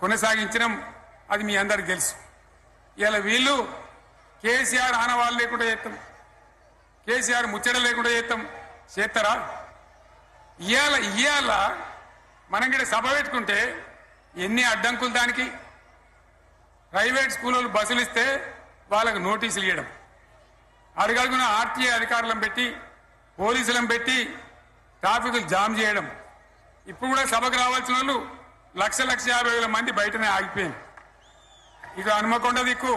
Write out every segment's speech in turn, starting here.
కొనసాగించడం అది మీ అందరికి తెలుసు. ఇలా వీళ్ళు కేసీఆర్ ఆనవాళ్ళు లేకుండా చేస్తాం, కేసీఆర్ ముచ్చట లేకుండా చేస్తారా? ఇవాళ మనం కూడా సభ పెట్టుకుంటే ఎన్ని అడ్డంకులు దానికి. ప్రైవేట్ స్కూళ్ళు బస్సులు ఇస్తే వాళ్ళకు నోటీసులు ఇవ్వడం, అడుగడుగున ఆర్టీఏ అధికారులను పెట్టి పోలీసులను పెట్టి ట్రాఫిక్లు జామ్ చేయడం. ఇప్పుడు కూడా సభకు రావాల్సిన వాళ్ళు 1,50,000 మంది బయటనే ఆగిపోయింది. ఇటు హనుమకొండ దిక్కు,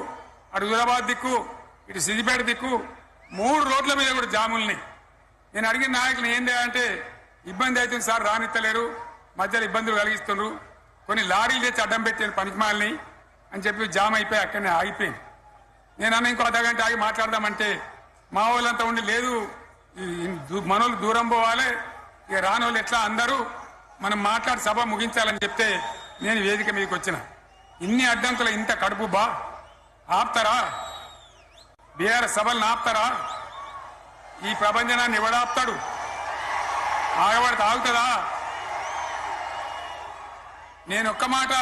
అటు హుజరాబాద్ దిక్కు, ఇటు సిద్దిపేట దిక్కు 3 రోడ్ల మీద కూడా జాములున్నాయి. నేను అడిగిన నాయకులు ఏంటి అంటే ఇబ్బంది అవుతుంది సార్, రానిత్తలేరు, మధ్యలో ఇబ్బందులు కలిగిస్తున్నారు, కొన్ని లారీలు తెచ్చి అడ్డం పెట్టాను పనికిమాలని అని చెప్పి జామ్ అయిపోయి అక్కడనే ఆగిపోయింది. నేను అన్న ఇంకో అర్ధగంట ఆగి మాట్లాడదామంటే మా వాళ్ళంతా ఉండి లేదు మనోళ్ళు దూరం పోవాలి, ఇక రానోళ్ళు ఎట్లా అందరూ మనం మాట్లాడి సభ ముగించాలని చెప్తే నేను వేదిక మీదకి వచ్చిన. ఇన్ని అడ్డంకులు ఇంత కడుపు ఆపుతారా? బీఆర్ఎస్ సభలను ఆపుతారా? ఈ ప్రభంజనాన్ని ఎవడాపుతాడు? ఆగబడితే ఆగుతుందా? నేను ఒక్క మాట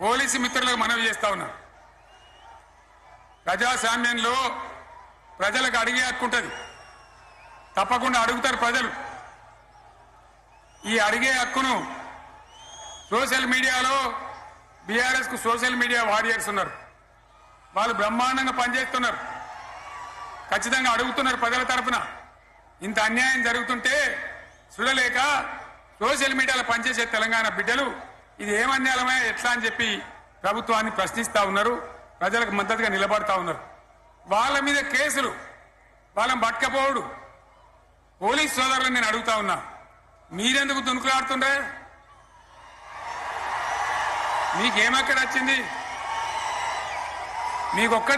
పోలీసు మిత్రులకు మనవి చేస్తా ఉన్నా. ప్రజాస్వామ్యంలో ప్రజలకు అడిగే హక్కు ఉంటుంది, తప్పకుండా అడుగుతారు ప్రజలు. ఈ అడిగే హక్కును సోషల్ మీడియాలో బీఆర్ఎస్ కు సోషల్ మీడియా వారియర్స్ ఉన్నారు, వాళ్ళు బ్రహ్మాండంగా పనిచేస్తున్నారు, ఖచ్చితంగా అడుగుతున్నారు ప్రజల తరఫున. ఇంత అన్యాయం జరుగుతుంటే చూడలేక సోషల్ మీడియాలో పనిచేసే తెలంగాణ బిడ్డలు ఇది ఏమన్యాయమే ఎట్లా అని చెప్పి ప్రభుత్వాన్ని ప్రశ్నిస్తా ఉన్నారు, ప్రజలకు మద్దతుగా నిలబడతా ఉన్నారు. వాళ్ళ మీద కేసులు, వాళ్ళని పట్టుకపోవడు. పోలీస్ సోదరులను నేను అడుగుతా ఉన్నా, మీరెందుకు దునుకులాడుతుండే? మీకేమక్కడ వచ్చింది? మీకొక్కడి